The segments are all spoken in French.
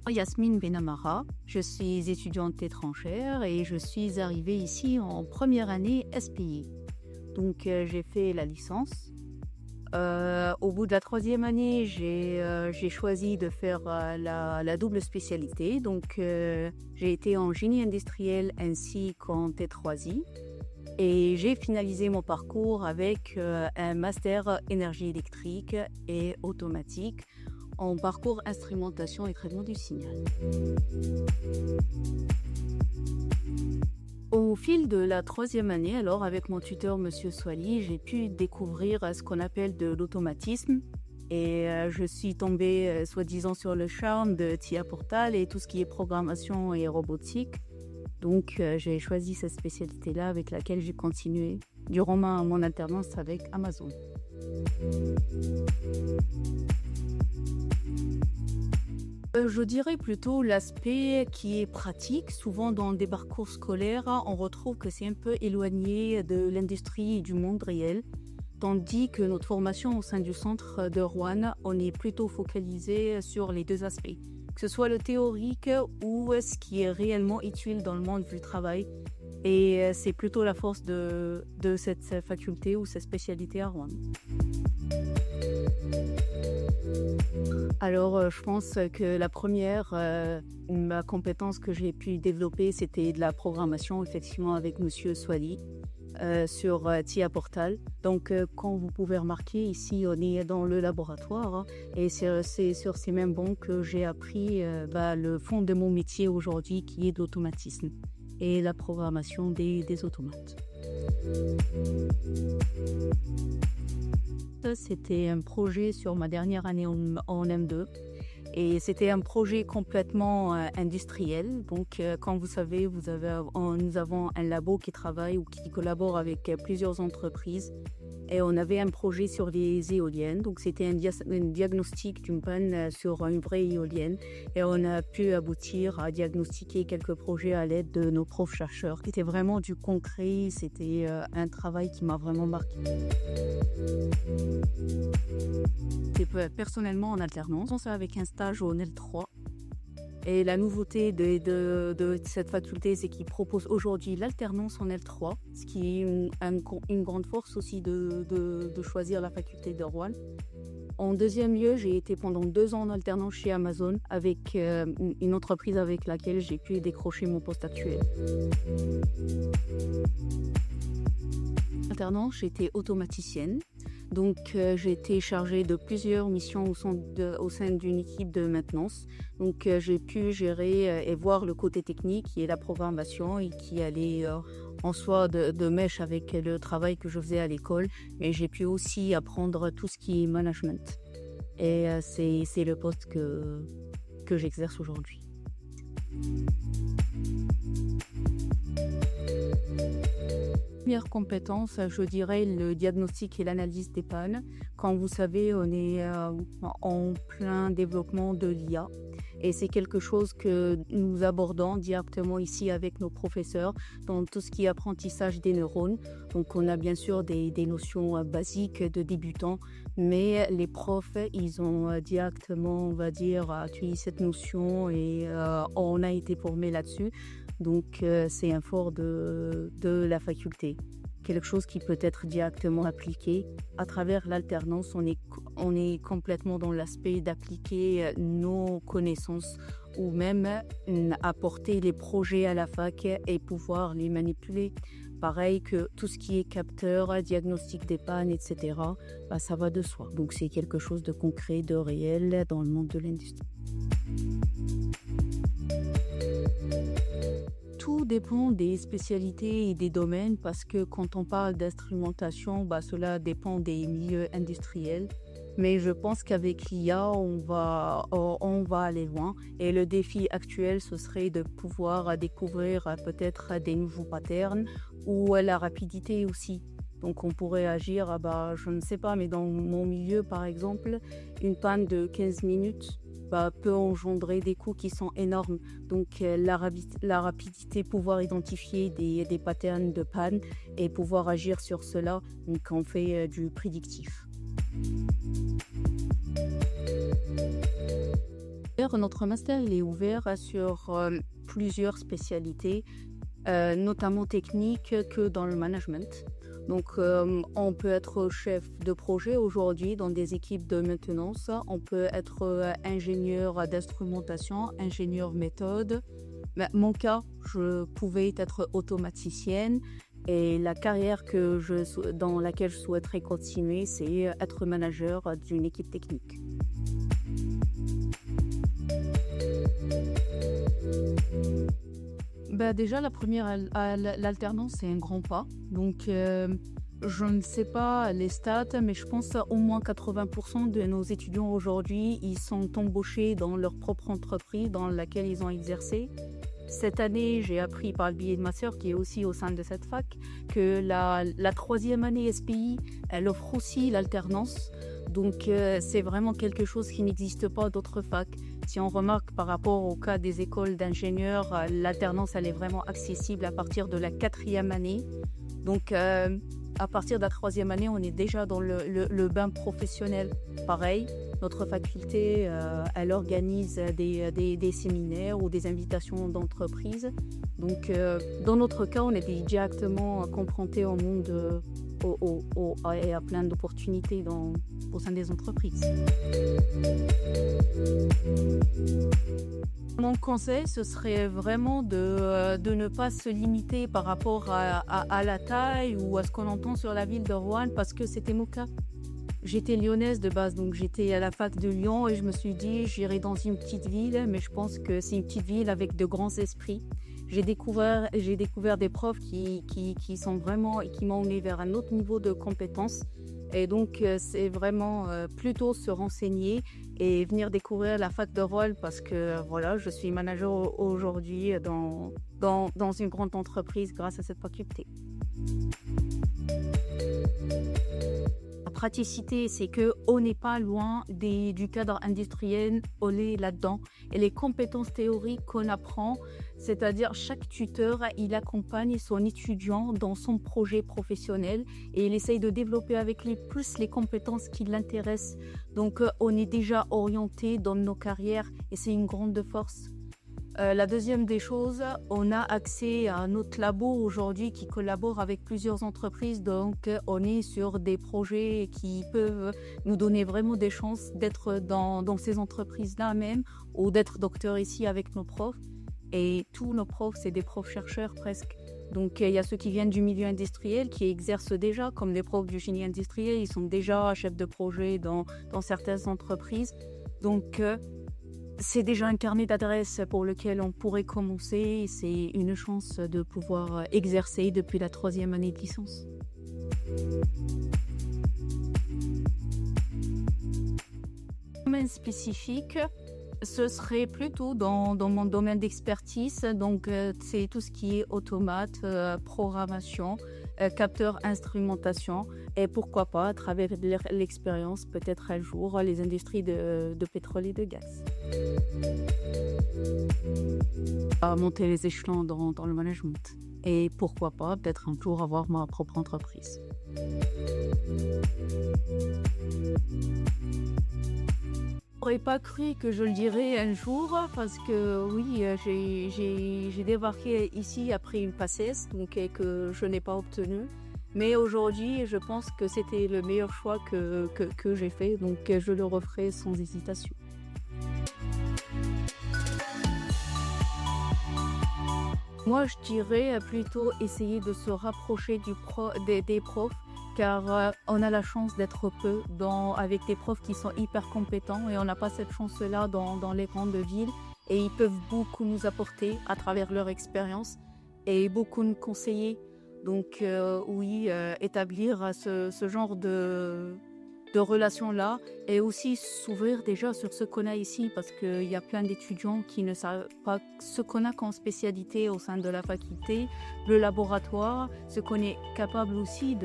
Yasmine Benamara, je suis étudiante étrangère et je suis arrivée ici en première année SPI. Donc j'ai fait la licence. Au bout de la troisième année, j'ai choisi de faire la double spécialité. Donc j'ai été en génie industriel ainsi qu'en T3I. Et j'ai finalisé mon parcours avec un master énergie électrique et automatique en parcours instrumentation et traitement du signal. Au fil de la troisième année, alors avec mon tuteur Monsieur Swali, j'ai pu découvrir ce qu'on appelle de l'automatisme. Et je suis tombée soi-disant sur le charme de TIA Portal et tout ce qui est programmation et robotique. Donc j'ai choisi cette spécialité-là avec laquelle j'ai continué durant mon alternance avec Amazon. Je dirais plutôt l'aspect qui est pratique. Souvent dans des parcours scolaires, on retrouve que c'est un peu éloigné de l'industrie et du monde réel. Tandis que notre formation au sein du centre de Roanne, on est plutôt focalisé sur les deux aspects. Que ce soit le théorique ou ce qui est réellement utile dans le monde du travail. Et c'est plutôt la force de cette faculté ou cette spécialité à Roanne. Alors, je pense que la première ma compétence que j'ai pu développer, c'était de la programmation, effectivement, avec Monsieur Swali sur TIA Portal. Donc, quand vous pouvez remarquer, ici, on est dans le laboratoire hein, et c'est sur ces mêmes bancs que j'ai appris le fond de mon métier aujourd'hui, qui est d'automatisme et la programmation des automates. C'était un projet sur ma dernière année en M2 et c'était un projet complètement industriel. Donc, comme vous savez, nous avons un labo qui travaille ou qui collabore avec plusieurs entreprises et on avait un projet sur les éoliennes. Donc, c'était un diagnostic d'une panne sur une vraie éolienne et on a pu aboutir à diagnostiquer quelques projets à l'aide de nos profs chercheurs. C'était vraiment du concret, c'était un travail qui m'a vraiment marqué. J'étais personnellement en alternance avec un stage au NEL3. Et la nouveauté de cette faculté, c'est qu'ils proposent aujourd'hui l'alternance en L3, ce qui est une grande force aussi de choisir la faculté de Roanne. En deuxième lieu, j'ai été pendant 2 ans en alternance chez Amazon avec une entreprise avec laquelle j'ai pu décrocher mon poste actuel. Alternance, j'étais automaticienne. Donc, j'ai été chargée de plusieurs missions au sein d'une équipe de maintenance. Donc, j'ai pu gérer et voir le côté technique qui est la programmation et qui allait en soi de mèche avec le travail que je faisais à l'école. Mais j'ai pu aussi apprendre tout ce qui est management. Et c'est le poste que j'exerce aujourd'hui. Première compétence, je dirais le diagnostic et l'analyse des pannes. Comme vous savez, on est en plein développement de l'IA et c'est quelque chose que nous abordons directement ici avec nos professeurs dans tout ce qui est apprentissage des neurones. Donc on a bien sûr des notions basiques de débutants, mais les profs, ils ont directement, on va dire, utilisé cette notion et on a été formés là-dessus. Donc, c'est un fort de la faculté. Quelque chose qui peut être directement appliqué. À travers l'alternance, on est complètement dans l'aspect d'appliquer nos connaissances ou même apporter les projets à la fac et pouvoir les manipuler. Pareil que tout ce qui est capteur, diagnostic des pannes, etc., ça va de soi. Donc, c'est quelque chose de concret, de réel dans le monde de l'industrie. Tout dépend des spécialités et des domaines parce que quand on parle d'instrumentation, cela dépend des milieux industriels. Mais je pense qu'avec l'IA, on va aller loin. Et le défi actuel, ce serait de pouvoir découvrir peut-être des nouveaux patterns ou la rapidité aussi. Donc on pourrait agir, je ne sais pas, mais dans mon milieu par exemple, une panne de 15 minutes peut engendrer des coûts qui sont énormes. Donc la rapidité, pouvoir identifier des patterns de panne et pouvoir agir sur cela, donc on fait du prédictif. notre master, il est ouvert sur plusieurs spécialités, notamment techniques que dans le management. Donc, on peut être chef de projet aujourd'hui dans des équipes de maintenance. On peut être ingénieur d'instrumentation, ingénieur méthode. Mais mon cas, je pouvais être automaticienne et la carrière dans laquelle je souhaiterais continuer, c'est être manager d'une équipe technique. Déjà, la première, l'alternance, c'est un grand pas. Donc, je ne sais pas les stats, mais je pense au moins 80% de nos étudiants aujourd'hui, ils sont embauchés dans leur propre entreprise dans laquelle ils ont exercé. Cette année, j'ai appris par le biais de ma sœur, qui est aussi au sein de cette fac, que la troisième année SPI, elle offre aussi l'alternance. Donc, c'est vraiment quelque chose qui n'existe pas d'autres facs. Si on remarque par rapport au cas des écoles d'ingénieurs, l'alternance, elle est vraiment accessible à partir de la 4e année. Donc, à partir de la 3e année, on est déjà dans le bain professionnel. Pareil, notre faculté, elle organise des séminaires ou des invitations d'entreprises. Donc, dans notre cas, on est directement confronté au monde et à plein d'opportunités au sein des entreprises. Mon conseil, ce serait vraiment de ne pas se limiter par rapport à la taille ou à ce qu'on entend sur la ville de Roanne, parce que c'était mon cas. J'étais lyonnaise de base, donc j'étais à la fac de Lyon et je me suis dit j'irai dans une petite ville, mais je pense que c'est une petite ville avec de grands esprits. J'ai découvert des profs qui sont vraiment et qui m'ont emmené vers un autre niveau de compétences. Et donc, c'est vraiment plutôt se renseigner et venir découvrir la fac de Roanne parce que voilà, je suis manager aujourd'hui dans une grande entreprise grâce à cette faculté. La praticité, c'est qu'on n'est pas loin du cadre industriel, on est là-dedans. Et les compétences théoriques qu'on apprend, c'est-à-dire chaque tuteur, il accompagne son étudiant dans son projet professionnel et il essaye de développer avec lui plus les compétences qui l'intéressent. Donc, on est déjà orienté dans nos carrières et c'est une grande force. La deuxième des choses, on a accès à notre labo aujourd'hui qui collabore avec plusieurs entreprises. Donc, on est sur des projets qui peuvent nous donner vraiment des chances d'être dans ces entreprises-là même ou d'être docteur ici avec nos profs. Et tous nos profs, c'est des profs chercheurs presque. Donc, il y a ceux qui viennent du milieu industriel qui exercent déjà, comme les profs du génie industriel, ils sont déjà chefs de projet dans certaines entreprises. Donc, c'est déjà un carnet d'adresses pour lequel on pourrait commencer. C'est une chance de pouvoir exercer depuis la 3e année de licence. Domaine spécifique, ce serait plutôt dans mon domaine d'expertise. Donc, c'est tout ce qui est automate, programmation, capteur, instrumentation et pourquoi pas, à travers l'expérience, peut-être un jour, les industries de pétrole et de gaz. À monter les échelons dans le management et pourquoi pas, peut-être un jour avoir ma propre entreprise. J'aurais pas cru que je le dirais un jour parce que oui, j'ai débarqué ici après une PACES donc, que je n'ai pas obtenue. Mais aujourd'hui, je pense que c'était le meilleur choix que j'ai fait, donc je le referai sans hésitation. Moi, je dirais plutôt essayer de se rapprocher des profs car on a la chance d'être peu avec des profs qui sont hyper compétents et on n'a pas cette chance-là dans les grandes villes et ils peuvent beaucoup nous apporter à travers leur expérience et beaucoup nous conseiller. Donc oui, établir ce genre de relations-là et aussi s'ouvrir déjà sur ce qu'on a ici parce qu'il y a plein d'étudiants qui ne savent pas ce qu'on a comme spécialité au sein de la faculté, le laboratoire, ce qu'on est capable aussi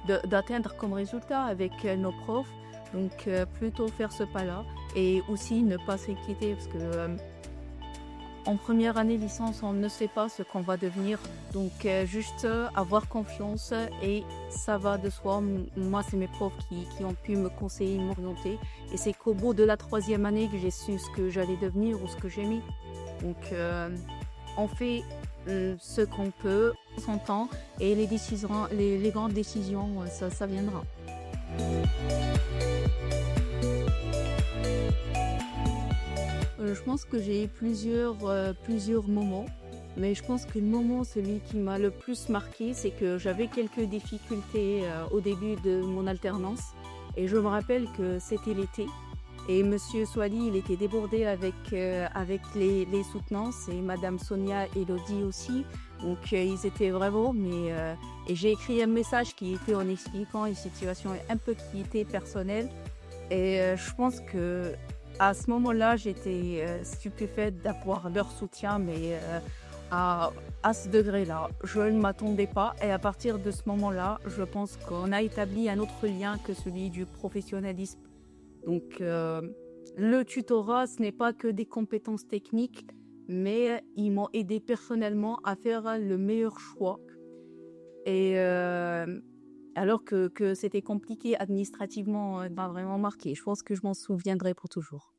d'atteindre comme résultat avec nos profs. Donc plutôt faire ce pas-là et aussi ne pas s'inquiéter parce que En première année licence, on ne sait pas ce qu'on va devenir. Donc, juste avoir confiance et ça va de soi. Moi, c'est mes profs qui ont pu me conseiller, m'orienter. Et c'est qu'au bout de la troisième année que j'ai su ce que j'allais devenir ou ce que j'aimais. Donc, on fait ce qu'on peut, son temps, et les décisions, les grandes décisions, ça viendra. Je pense que j'ai eu plusieurs moments, mais je pense que le moment, celui qui m'a le plus marqué, c'est que j'avais quelques difficultés au début de mon alternance. Et je me rappelle que c'était l'été. Et Monsieur Swali, il était débordé avec les soutenances et Madame Sonia Elodie aussi. Donc ils étaient vraiment, et j'ai écrit un message qui était en expliquant une situation un peu qui était personnelle. Et je pense que à ce moment-là, j'étais stupéfaite d'avoir leur soutien, mais à ce degré-là, je ne m'attendais pas. Et à partir de ce moment-là, je pense qu'on a établi un autre lien que celui du professionnalisme. Donc, le tutorat, ce n'est pas que des compétences techniques, mais ils m'ont aidé personnellement à faire le meilleur choix. Et alors que c'était compliqué administrativement, m'a vraiment marqué. Je pense que je m'en souviendrai pour toujours.